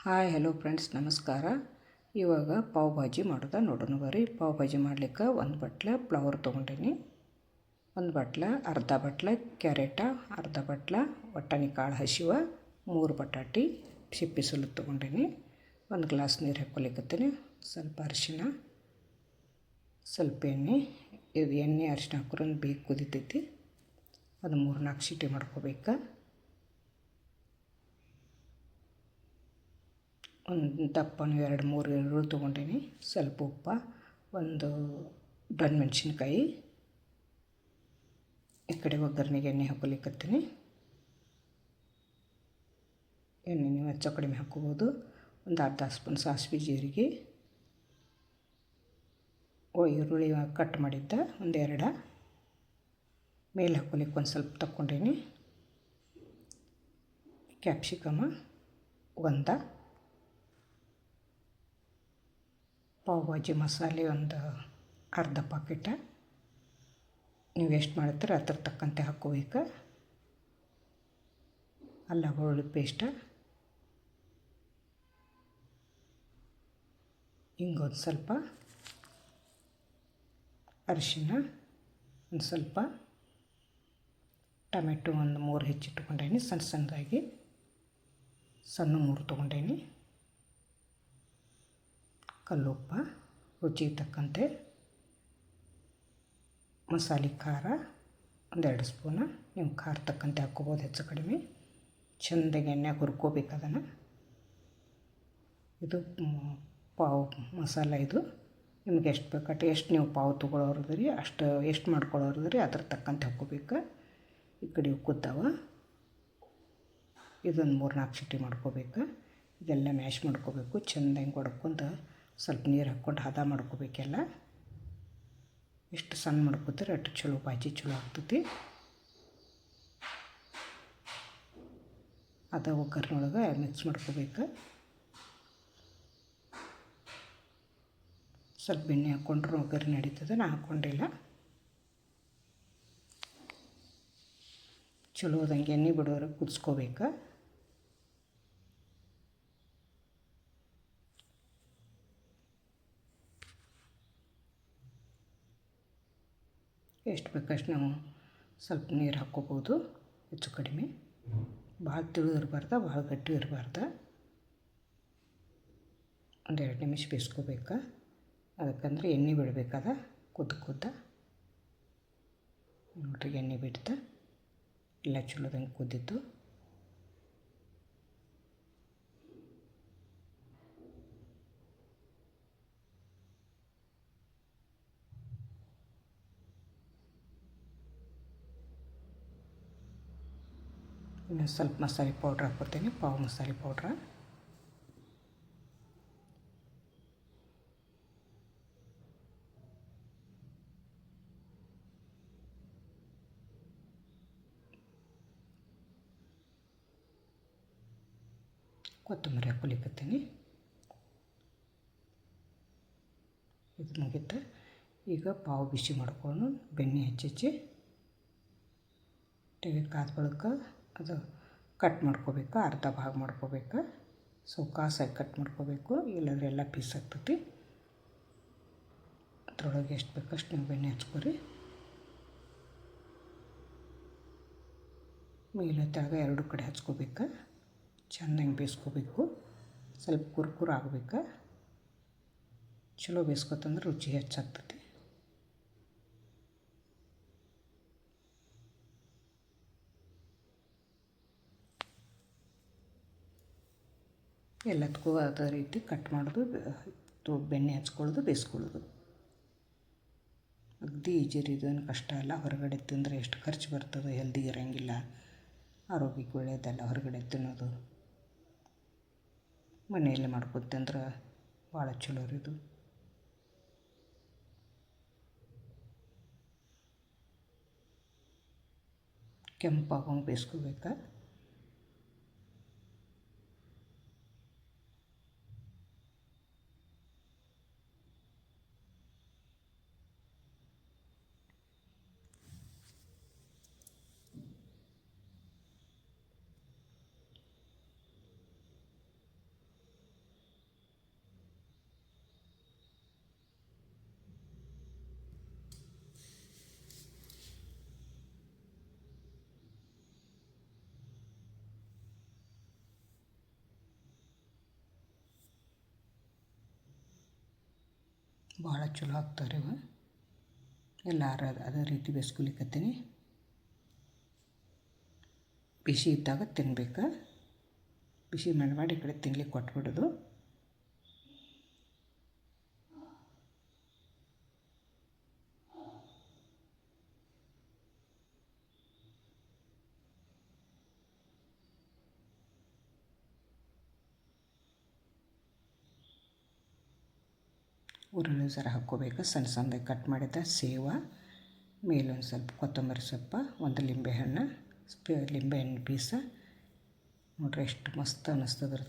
Hi hello friends, ನಮಸ್ಕಾರ. ಇವಾಗ ಪಾವ್ ಭಾಜಿ ಮಾಡೋದು ನೋಡೋಣ ಬರ್ರಿ. ಪಾವ್ ಭಾಜಿ ಮಾಡ್ಲಿಕ್ಕೆ ಒಂದು ಬಟ್ಲೆ ಫ್ಲವರ್ ತೊಗೊಂಡೀನಿ, ಒಂದು ಬಟ್ಲೆ ಅರ್ಧ ಬಟ್ಲೆ ಕ್ಯಾರೆಟ, ಅರ್ಧ ಬಟ್ಲೆ ವಟಾಣಿ ಕಾಳು ಹಸಿವ, 3 ಬಟಾಟಿ ಸಿಪ್ಪೆ ಸುಲಿದು ತೊಗೊಂಡೀನಿ. ಒಂದು ಗ್ಲಾಸ್ ನೀರು ಹಾಕ್ಕೊಲಿಕತ್ತೀನಿ. ಸ್ವಲ್ಪ ಅರಿಶಿನ, ಸ್ವಲ್ಪ ಎಣ್ಣೆ. ಇದು ಎಣ್ಣೆ ಅರಿಶಿನ ಹಾಕೋರು ಬೇಗ ಕುದಿತೈತಿ. ಅದು 3-4 ಸೀಟಿ ಮಾಡ್ಕೋಬೇಕು. ಒಂದು ದಪ್ಪನ 2-3 ಈರುಳ್ಳಿ ತೊಗೊಂಡೀನಿ. ಸ್ವಲ್ಪ ಉಪ್ಪ, ಒಂದು ದೊಣ್ಣೆ ಮೆಣಸಿನ್ಕಾಯಿ. ಈ ಕಡೆ ಒಗ್ಗರಣೆಗೆ ಎಣ್ಣೆ ಹಾಕ್ಕೊಲಿಕತ್ತೀನಿ. ಎಣ್ಣೆ ನೀವು ಹೆಚ್ಚು ಕಡಿಮೆ ಹಾಕ್ಕೋಬೋದು. ಒಂದು ಅರ್ಧ ಸ್ಪೂನ್ ಸಾಸಿವೆ, ಜೀರಿಗೆ, ಈರುಳ್ಳಿ ಕಟ್ ಮಾಡಿದ್ದ ಒಂದು 2 ಮೇಲೆ ಹಾಕ್ಕೊಲಿಕ್ಕೆ ಒಂದು ಸ್ವಲ್ಪ ತಗೊಂಡೀನಿ. ಕ್ಯಾಪ್ಸಿಕಮ 1, ಪಾವ್ ಭಾಜಿ ಮಸಾಲೆ ಒಂದು ಅರ್ಧ ಪಾಕೆಟ. ನೀವು ಎಷ್ಟು ಮಾಡ್ತೀರ ಅದ್ರ ತಕ್ಕಂತೆ ಹಾಕ್ಕೋಬೇಕು. ಅಲ್ಲ ಬೆಳ್ಳುಳ್ಳಿ ಪೇಸ್ಟ, ಹಿಂಗೊಂದು ಸ್ವಲ್ಪ ಅರಿಶಿನ, ಒಂದು ಸ್ವಲ್ಪ ಟೊಮೆಟೊ ಒಂದು 3 ಹೆಚ್ಚಿಟ್ಕೊಂಡೇನಿ. ಸಣ್ಣದಾಗಿ ಸಣ್ಣ 3 ತೊಗೊಂಡೇನಿ. ಕಲ್ಲುಪ್ಪ ರುಚಿಗೆ ತಕ್ಕಂತೆ. ಮಸಾಲೆ ಖಾರ ಒಂದು 2 ಸ್ಪೂನ. ನೀವು ಖಾರ ತಕ್ಕಂತೆ ಹಾಕ್ಕೋಬೋದು, ಹೆಚ್ಚು ಕಡಿಮೆ. ಚೆಂದಾಗಿ ಎಣ್ಣೆಗೆ ಹುರ್ಕೋಬೇಕು ಅದನ್ನು. ಇದು ಪಾವ್ ಮಸಾಲ. ಇದು ನಿಮ್ಗೆ ಎಷ್ಟು ಬೇಕಾಟ, ಎಷ್ಟು ನೀವು ಪಾವ್ ತೊಗೊಳೋರ್ದ್ರಿ ಅಷ್ಟು, ಎಷ್ಟು ಮಾಡ್ಕೊಳ್ಳೋರ್ದ್ರಿ ಅದ್ರ ತಕ್ಕಂತೆ ಹಾಕ್ಕೋಬೇಕು. ಈ ಕಡೆ ಕುದ್ದಾವ. ಇದೊಂದು 3-4 ಸೀಟಿ ಮಾಡ್ಕೋಬೇಕು. ಇದೆಲ್ಲ ಮ್ಯಾಶ್ ಮಾಡ್ಕೋಬೇಕು. ಚೆಂದಾಗಿ ಹೊಡ್ಕೊಂಡು ಸ್ವಲ್ಪ ನೀರು ಹಾಕ್ಕೊಂಡು ಹದ ಮಾಡ್ಕೋಬೇಕೆಲ್ಲ. ಎಷ್ಟು ಸಣ್ಣ ಮಾಡ್ಕೋತೀರಿ ಅಷ್ಟು ಚಲೋ ಭಾಜಿ ಚಲೋ ಆಗ್ತೈತಿ. ಅದ ಒಗ್ಗರಣೆಯೊಳಗೆ ಮಿಕ್ಸ್ ಮಾಡ್ಕೋಬೇಕು. ಸ್ವಲ್ಪ ಎಣ್ಣೆ ಹಾಕ್ಕೊಂಡ್ರೆ ಒಗ್ಗರಣೆ ನಡೀತದೆ. ನಾನು ಹಾಕ್ಕೊಂಡಿಲ್ಲ. ಚಲೋ ಅದಂಗೆ ಎಣ್ಣೆ ಬಿಡೋರಿಗೆ ಕುದಿಸ್ಕೋಬೇಕು. ಎಷ್ಟು ಬೇಕಷ್ಟು ನಾವು ಸ್ವಲ್ಪ ನೀರು ಹಾಕ್ಕೋಬೋದು, ಹೆಚ್ಚು ಕಡಿಮೆ. ಭಾಳ ತಿಳು ಇರಬಾರ್ದು, ಭಾಳ ಗಟ್ಟಿ ಇರಬಾರ್ದು. ಒಂದು 2 ನಿಮಿಷ ಬೇಯಿಸ್ಕೋಬೇಕು. ಅದಕ್ಕಂದ್ರೆ ಎಣ್ಣೆ ಬಿಡಬೇಕದ ಕುದ್ದು ನೋಡ್ರಿ, ಎಣ್ಣೆ ಬಿಡ್ತಾ ಎಲ್ಲ ಚಲೋದಂಗೆ ಕುದ್ದಿತ್ತು. ಇನ್ನು ಸ್ವಲ್ಪ ಮಸಾಲೆ ಪೌಡ್ರ್ ಹಾಕ್ಕೊತೀನಿ. ಪಾವ್ ಮಸಾಲೆ ಪೌಡ್ರ, ಕೊತ್ತಂಬರಿ ಹಾಕ್ಕೊಲಿಕತ್ತೀನಿ. ಇದು ಮುಗಿತು. ಈಗ ಪಾವ್ ಬಿಸಿ ಮಾಡ್ಕೊಂಡು ಬೆಣ್ಣೆ ಹಚ್ಚಿ ಟೇವಿ ಕಾದ ಬಳಿಕ ಅದು ಕಟ್ ಮಾಡ್ಕೋಬೇಕು. ಅರ್ಧ ಭಾಗ ಮಾಡ್ಕೋಬೇಕು. ಸೌಕಾಸಾಗಿ ಕಟ್ ಮಾಡ್ಕೋಬೇಕು, ಇಲ್ಲಾಂದ್ರೆ ಎಲ್ಲ ಪೀಸ್ ಆಗ್ತೈತಿ. ಅದ್ರೊಳಗೆ ಎಷ್ಟು ಬೇಕಷ್ಟು ನೀವು ಬೆಣ್ಣೆ ಹಚ್ಕೊರಿ. ಮೇಲೆ ತೆಳಗೆ 2 ಕಡೆ ಹಚ್ಕೋಬೇಕು. ಚೆನ್ನಾಗಿ ಬೇಯಿಸ್ಕೋಬೇಕು. ಸ್ವಲ್ಪ ಕುರ್ಕುರು ಆಗಬೇಕು. ಚಲೋ ಬೇಯಿಸ್ಕೊತಂದ್ರೆ ರುಚಿ ಹೆಚ್ಚಾಗ್ತೈತಿ. ಎಲ್ಲದಕ್ಕೂ ಅದೇ ರೀತಿ ಕಟ್ ಮಾಡೋದು, ಬೆಣ್ಣೆ ಹಚ್ಕೊಳ್ಳೋದು, ಬೇಯಿಸ್ಕೊಳ್ಳೋದು. ಅಗದಿ ಈಜಿ ರೀ. ಇದೇನು ಕಷ್ಟ ಅಲ್ಲ. ಹೊರಗಡೆ ತಿಂದರೆ ಎಷ್ಟು ಖರ್ಚು ಬರ್ತದೆ, ಹೆಲ್ದಿ ಇರೋಂಗಿಲ್ಲ, ಆರೋಗ್ಯಕ್ಕೆ ಒಳ್ಳೆಯದಲ್ಲ ಹೊರಗಡೆ ತಿನ್ನೋದು. ಮನೆಯಲ್ಲೇ ಮಾಡ್ಕೊಂಡು ತಿಂದ್ರೆ ಭಾಳ ಚಲೋ ರೀ ಇದು. ಕೆಂಪಾಗೋಂಗೆ ಬೇಯಿಸ್ಕೋಬೇಕು. ಭಾಳ ಚಲೋ ಆಗ್ತಾವ್ರಿ ಇವು. ಎಲ್ಲಾರು ಅದೇ ರೀತಿ ಬೇಯಿಸ್ಕೊಲಿಕತ್ತೀನಿ. ಬಿಸಿ ಇದ್ದಾಗ ತಿನ್ಬೇಕು. ಬಿಸಿ ಮಾಡಿ ಈ ಕಡೆ ತಿನ್ಲಿಕ್ಕೆ ಕೊಟ್ಬಿಡೋದು. ಉರುಳಿ ಸರ ಹಾಕ್ಕೋಬೇಕು. ಸಣ್ಣ ಸಣ್ಣದಾಗಿ ಕಟ್ ಮಾಡಿದ ಸೇವ, ಮೇಲೊಂದು ಸ್ವಲ್ಪ ಕೊತ್ತಂಬರಿ ಸೊಪ್ಪು, ಒಂದು ಲಿಂಬೆಹಣ್ಣು ಪೀಸ. ನೋಡ್ರಿ ಎಷ್ಟು ಮಸ್ತ್ ಅನ್ನಿಸ್ತದ್ರಿ.